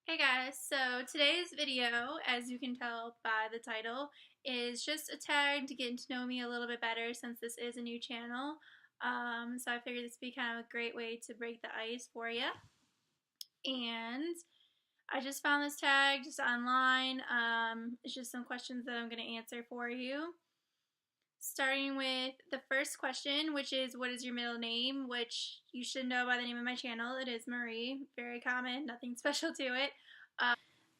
Hey guys, so today's video, as you can tell by the title, is just a tag to get to know me a little bit better since this is a new channel. So I figured this would be kind of a great way to break the ice for you. And I just found this tag just online. It's just some questions that I'm going to answer for you. Starting with the first question, which is what is your middle name, which you should know by the name of my channel. It is Marie. Very common, nothing special to it.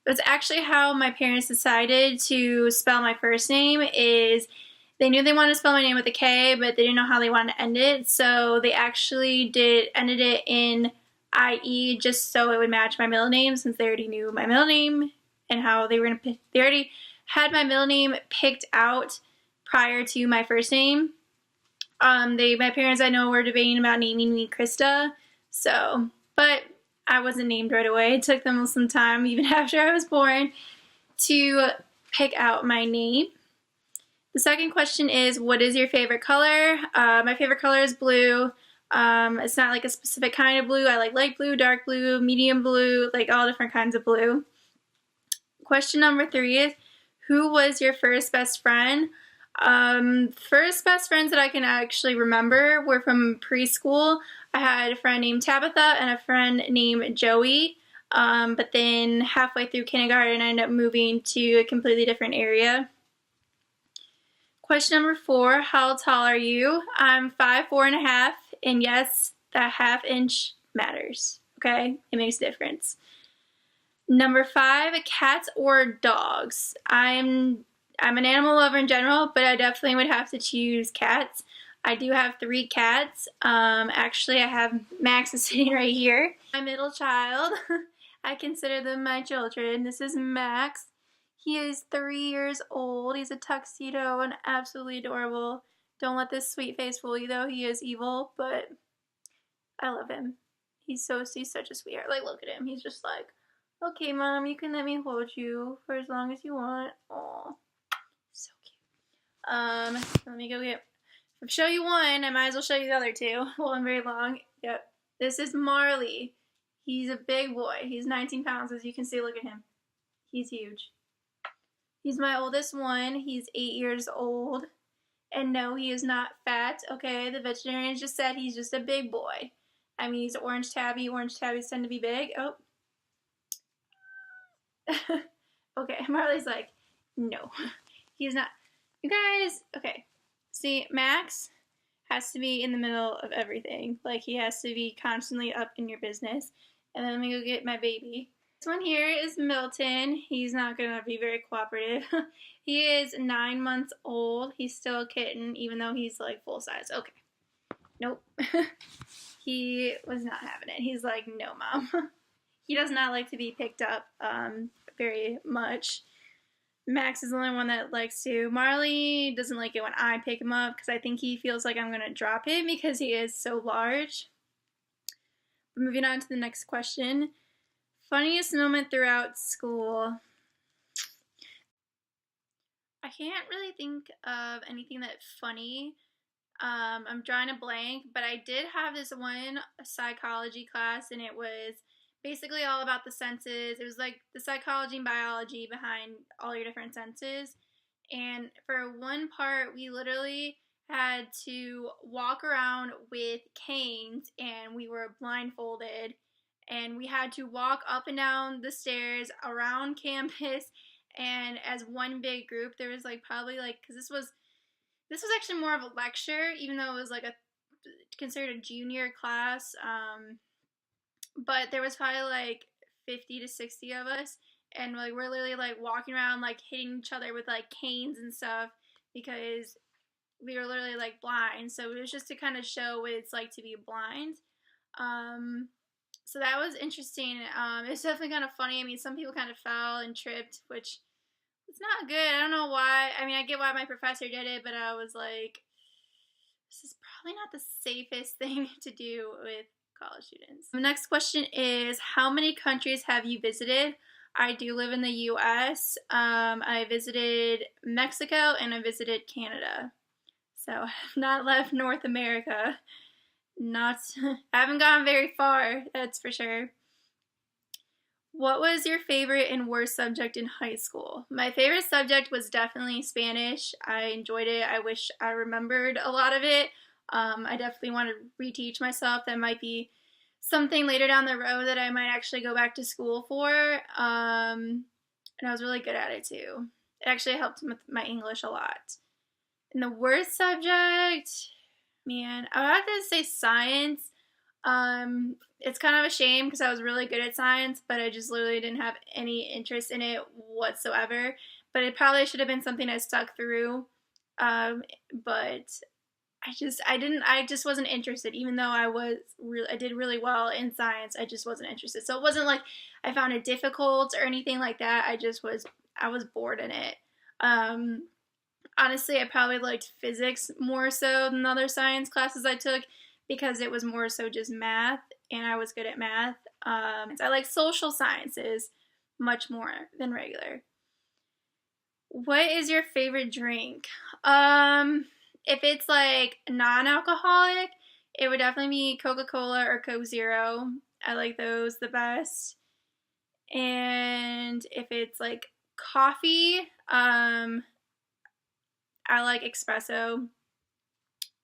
That's actually how my parents decided to spell my first name. Is they knew they wanted to spell my name with a K, but they didn't know how they wanted to end it, so they actually ended it in IE just so it would match my middle name, since they already knew my middle name and how they were gonna pick. They already had my middle name picked out prior to my first name. My parents, I know, were debating about naming me Krista, but I wasn't named right away. It took them some time, even after I was born, to pick out my name. The second question is, what is your favorite color? My favorite color is blue. It's not like a specific kind of blue. I like light blue, dark blue, medium blue, like all different kinds of blue. Question number 3 is, who was your first best friend? First best friends that I can actually remember were from preschool. I had a friend named Tabitha and a friend named Joey, but then halfway through kindergarten I ended up moving to a completely different area. Question number 4, how tall are you? I'm 5'4½", and yes, that ½ inch matters, okay? It makes a difference. Number 5, cats or dogs? I'm an animal lover in general, but I definitely would have to choose cats. I do have 3 cats. Actually, I have Max is sitting right here. My middle child. I consider them my children. This is Max. He is 3 years old. He's a tuxedo and absolutely adorable. Don't let this sweet face fool you, though. He is evil, but I love him. He's such a sweetheart. Like, look at him. He's just like, okay, Mom, you can let me hold you for as long as you want. Aww. So cute. Let me go get, if I show you one, I might as well show you the other 2. Well, I'm very long. Yep. This is Marley. He's a big boy. He's 19 pounds, as you can see. Look at him. He's huge. He's my oldest one. He's 8 years old. And no, he is not fat, okay? The veterinarian just said he's just a big boy. I mean, he's an orange tabby. Orange tabbies tend to be big. Oh. Okay, Marley's like, no. He's not. You guys, okay. See, Max has to be in the middle of everything. Like, he has to be constantly up in your business. And then let me go get my baby. This one here is Milton. He's not going to be very cooperative. He is 9 months old. He's still a kitten, even though he's, like, full size. Okay. Nope. He was not having it. He's like, no, Mom. He does not like to be picked up very much. Max is the only one that likes to. Marley doesn't like it when I pick him up because I think he feels like I'm going to drop him because he is so large. But moving on to the next question. Funniest moment throughout school. I can't really think of anything that's funny. I'm drawing a blank, but I did have this one psychology class, and it was basically all about the senses. It was like the psychology and biology behind all your different senses. And for one part, we literally had to walk around with canes, and we were blindfolded, and we had to walk up and down the stairs around campus, and as one big group. There was like probably like, because this was actually more of a lecture, even though it was like considered a junior class. But there was probably like 50 to 60 of us, and like we're literally like walking around like hitting each other with like canes and stuff because we were literally like blind. So it was just to kind of show what it's like to be blind. So that was interesting. It was definitely kind of funny. I mean, some people kind of fell and tripped, which it's not good. I don't know why. I mean, I get why my professor did it, but I was like, this is probably not the safest thing to do with college students. The next question is, how many countries have you visited? I do live in the U.S. I visited Mexico and I visited Canada. So I have not left North America. I haven't gone very far, that's for sure. What was your favorite and worst subject in high school? My favorite subject was definitely Spanish. I enjoyed it. I wish I remembered a lot of it. I definitely want to reteach myself. That might be something later down the road that I might actually go back to school for. And I was really good at it too. It actually helped with my English a lot. And the worst subject, man, I would have to say science. It's kind of a shame because I was really good at science, but I just literally didn't have any interest in it whatsoever. But it probably should have been something I stuck through. But I just wasn't interested. Even though I did really well in science, I just wasn't interested. So it wasn't like I found it difficult or anything like that. I was bored in it. Honestly, I probably liked physics more so than the other science classes I took because it was more so just math, and I was good at math. I like social sciences much more than regular. What is your favorite drink? If it's like non-alcoholic, it would definitely be Coca-Cola or Coke Zero. I like those the best. And if it's like coffee, I like espresso.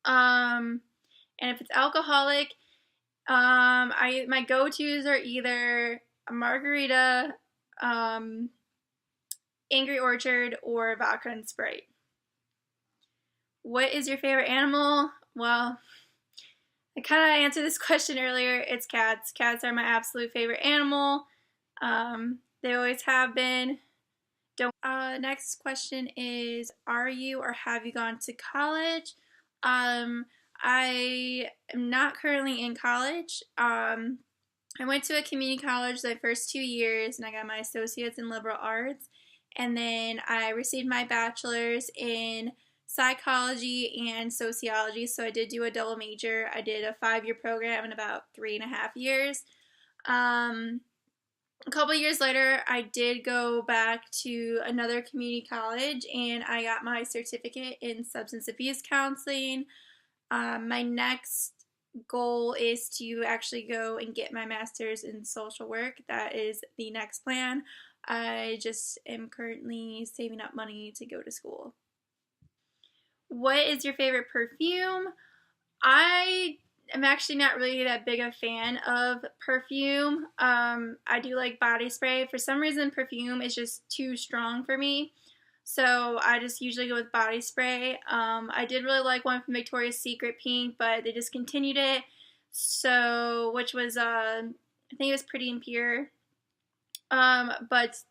And if it's alcoholic, my go-tos are either a margarita, Angry Orchard, or vodka and Sprite. What is your favorite animal? Well, I kind of answered this question earlier. It's cats. Cats are my absolute favorite animal. They always have been. Next question is, are you or have you gone to college? I am not currently in college. I went to a community college the first 2 years, and I got my associates in liberal arts. And then I received my bachelor's in psychology and sociology. So I did do a double major. I did a 5-year program in about 3.5 years. A couple years later, I did go back to another community college, and I got my certificate in substance abuse counseling. My next goal is to actually go and get my master's in social work. That is the next plan. I just am currently saving up money to go to school. What is your favorite perfume? I am actually not really that big a fan of perfume. I do like body spray. For some reason, perfume is just too strong for me. So I just usually go with body spray. I did really like one from Victoria's Secret Pink, but they discontinued it. So, which was, I think it was Pretty and Pure. But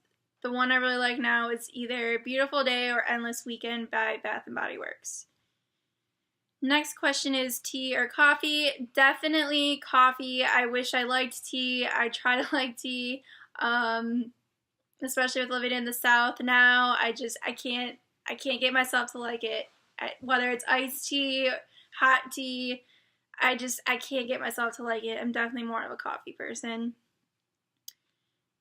the one I really like now is either Beautiful Day or Endless Weekend by Bath and Body Works. Next question is tea or coffee? Definitely coffee. I wish I liked tea. I try to like tea. Especially with living in the South now, I can't get myself to like it. Whether it's iced tea, hot tea, I can't get myself to like it. I'm definitely more of a coffee person.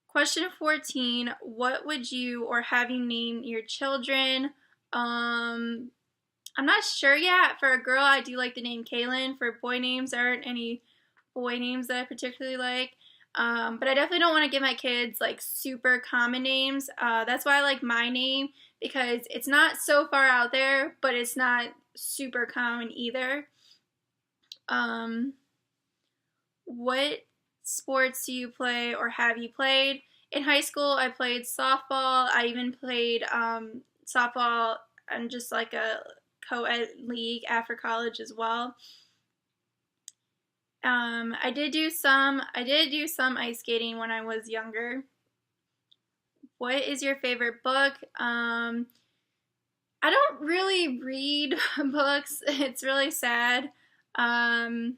Question 14, what would you or have you named your children? I'm not sure yet. For a girl, I do like the name Kaylin. For boy names, there aren't any boy names that I particularly like. But I definitely don't want to give my kids like super common names. That's why I like my name, because it's not so far out there, but it's not super common either. What sports do you play or have you played? In high school, I played softball. I even played softball and just like a co-ed league after college as well. I did do some ice skating when I was younger. What is your favorite book? I don't really read books. It's really sad. I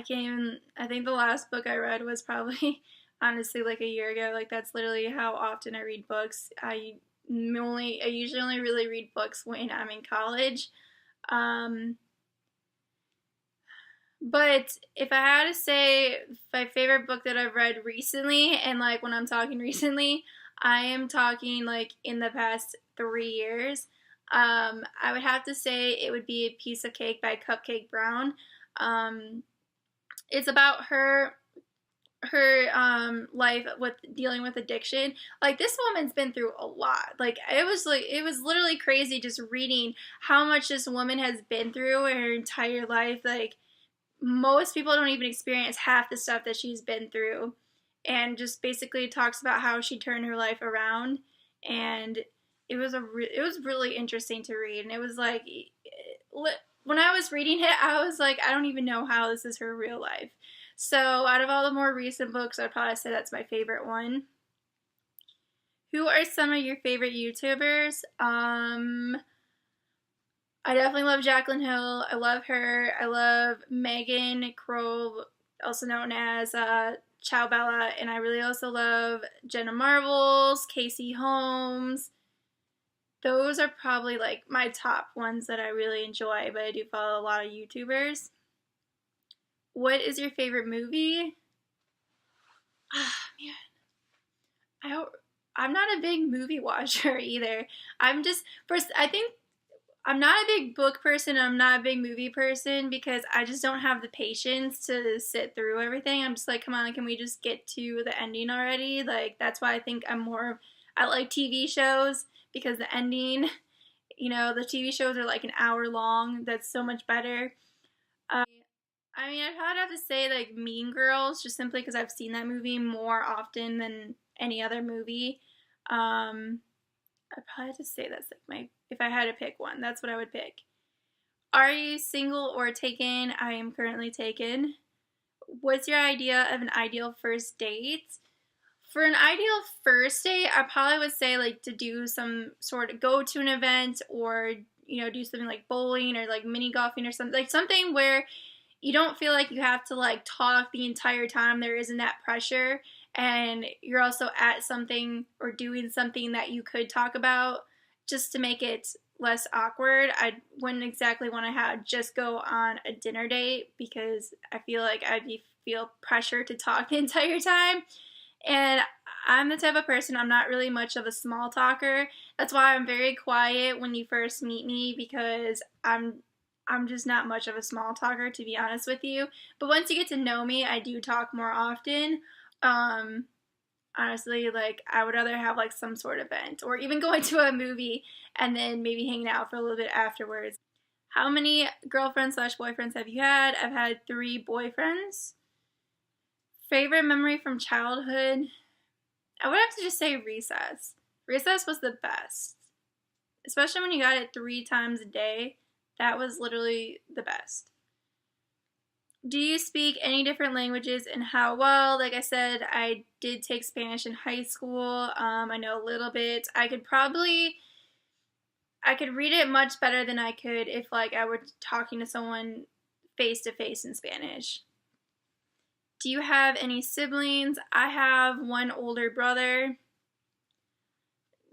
think the last book I read was probably honestly like a year ago. Like that's literally how often I read books. I usually only really read books when I'm in college. But if I had to say my favorite book that I've read recently, and like when I'm talking recently, I am talking like in the past 3 years. I would have to say it would be A Piece of Cake by Cupcake Brown. It's about her life with dealing with addiction. Like, this woman's been through a lot. Like, it was literally crazy just reading how much this woman has been through in her entire life. Like, most people don't even experience half the stuff that she's been through, and just basically talks about how she turned her life around. And it was really interesting to read. And it was like, when I was reading it, I was like, I don't even know how this is her real life. So out of all the more recent books, I'd probably say that's my favorite one. Who are some of your favorite YouTubers? I definitely love Jaclyn Hill. I love her. I love Megan Crow, also known as Ciao Bella, and I really also love Jenna Marbles, Casey Holmes. Those are probably like my top ones that I really enjoy, but I do follow a lot of YouTubers. What is your favorite movie? Ah, man. I'm not a big movie watcher either. I'm just, first, I think I'm not a big book person. I'm not a big movie person because I just don't have the patience to sit through everything. I'm just like, come on, can we just get to the ending already? Like, that's why I think I like TV shows because the ending, the TV shows are like an hour long. That's so much better. I mean, I'd probably have to say like Mean Girls, just simply because I've seen that movie more often than any other movie. I'd probably have to say that's like if I had to pick one, that's what I would pick. Are you single or taken? I am currently taken. What's your idea of an ideal first date? For an ideal first date, I probably would say like to do some sort of go to an event, or do something like bowling or like mini golfing or something, like something where you don't feel like you have to like talk the entire time. There isn't that pressure, and you're also at something or doing something that you could talk about, just to make it less awkward. I wouldn't exactly want to just go on a dinner date because I feel like feel pressure to talk the entire time. And I'm the type of person, I'm not really much of a small talker. That's why I'm very quiet when you first meet me, because I'm just not much of a small talker, to be honest with you. But once you get to know me, I do talk more often. Um, Honestly, like, I would rather have like some sort of event, or even going to a movie and then maybe hanging out for a little bit afterwards. How many girlfriends slash boyfriends have you had? I've had 3 boyfriends. Favorite memory from childhood? I would have to just say recess. Recess was the best. Especially when you got it 3 times a day. That was literally the best. Do you speak any different languages, and how well? Like I said, I did take Spanish in high school. I know a little bit. I could read it much better than I could if like I were talking to someone face to face in Spanish. Do you have any siblings? I have one older brother.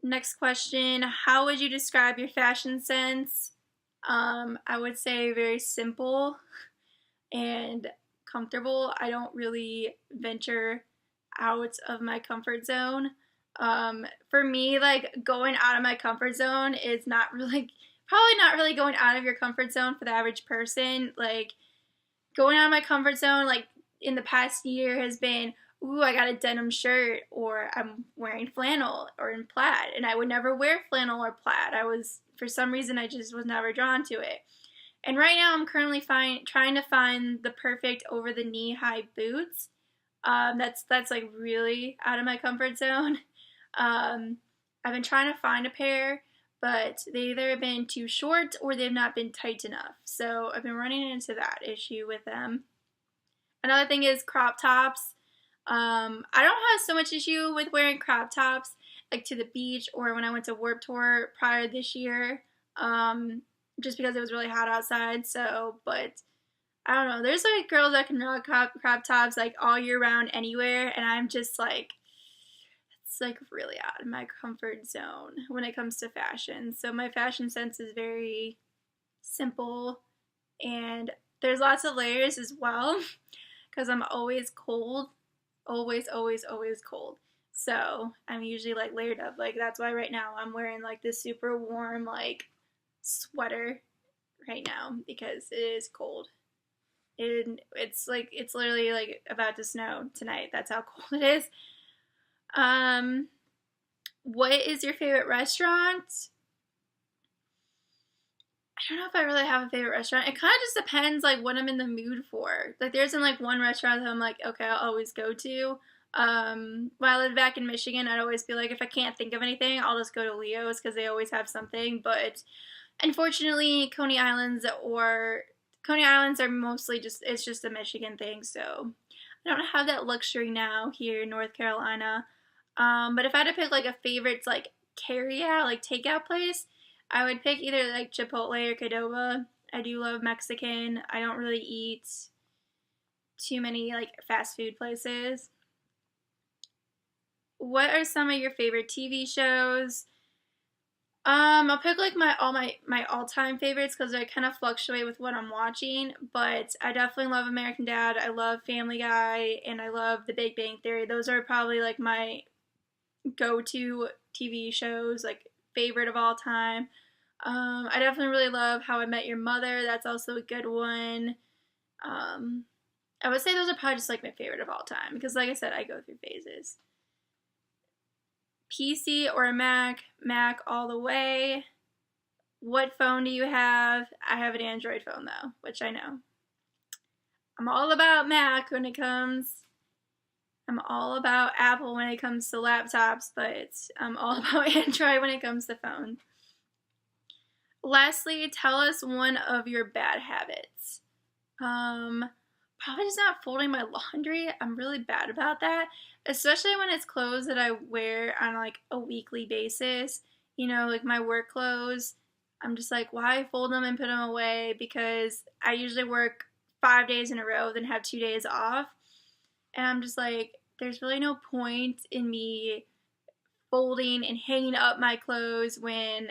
Next question. How would you describe your fashion sense? I would say very simple and comfortable. I don't really venture out of my comfort zone. For me, like, going out of my comfort zone is probably not really going out of your comfort zone for the average person. Like, going out of my comfort zone, like, in the past year has been, ooh, I got a denim shirt, or I'm wearing flannel or in plaid, and I would never wear flannel or plaid. For some reason, I just was never drawn to it. And right now, I'm currently trying to find the perfect over-the-knee high boots. That's like really out of my comfort zone. I've been trying to find a pair, but they either have been too short or they've not been tight enough. So I've been running into that issue with them. Another thing is crop tops. I don't have so much issue with wearing crop tops like to the beach or when I went to Warped Tour prior this year. Just because it was really hot outside. So, but I don't know. There's like girls that can rock crop tops like all year round anywhere, and I'm just like, it's like really out of my comfort zone when it comes to fashion. So my fashion sense is very simple, and there's lots of layers as well because I'm always cold. Always, always, always cold. So I'm usually like layered up. Like, that's why right now I'm wearing like this super warm like sweater right now because it is cold. And it's literally like about to snow tonight. That's how cold it is. Um, what is your favorite restaurant? I don't know if I really have a favorite restaurant. It kind of just depends like what I'm in the mood for. Like there isn't like one restaurant that I'm like, okay, I'll always go to. When I lived back in Michigan, I'd always be like, if I can't think of anything, I'll just go to Leo's because they always have something. But unfortunately, Coney Islands are mostly it's just a Michigan thing, so I don't have that luxury now here in North Carolina. But if I had to pick like a favorite like carry out, like takeout place, I would pick either like Chipotle or Qdoba. I do love Mexican. I don't really eat too many like fast food places. What are some of your favorite TV shows? I'll pick like my all time favorites because I kind of fluctuate with what I'm watching. But I definitely love American Dad. I love Family Guy, and I love The Big Bang Theory. Those are probably like my go-to TV shows, like favorite of all time. I definitely really love How I Met Your Mother. That's also a good one. Um, I would say those are probably just like my favorite of all time because, like I said, I go through phases. PC or a Mac? Mac all the way. What phone do you have? I have an Android phone though, which I know. I'm all about Mac when it comes. I'm all about Apple when it comes to laptops, but I'm all about Android when it comes to phones. Lastly, tell us one of your bad habits. Probably just not folding my laundry. I'm really bad about that, especially when it's clothes that I wear on like a weekly basis. You know, like my work clothes. I'm just like, why fold them and put them away? Because I usually work 5 days in a row, then have 2 days off. And I'm just like, there's really no point in me folding and hanging up my clothes when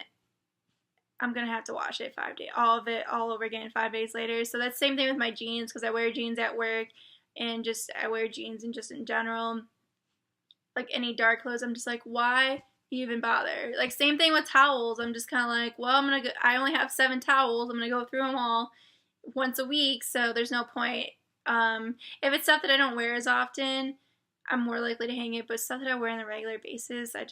I'm gonna have to wash it 5 days, all of it, all over again 5 days later. So that's the same thing with my jeans because I wear jeans at work, and just I wear jeans and just in general. Like any dark clothes, I'm just like, why even bother? Like same thing with towels. I'm just kind of like, well, I only have 7 towels. I'm gonna go through them all once a week, so there's no point. If it's stuff that I don't wear as often, I'm more likely to hang it. But stuff that I wear on a regular basis, I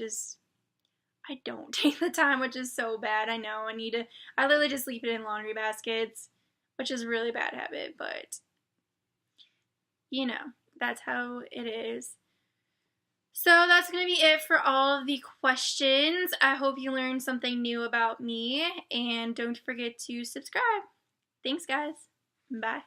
don't take the time, which is so bad. I know I literally just leave it in laundry baskets, which is a really bad habit, but you know, that's how it is. So that's going to be it for all of the questions. I hope you learned something new about me, and don't forget to subscribe. Thanks, guys. Bye.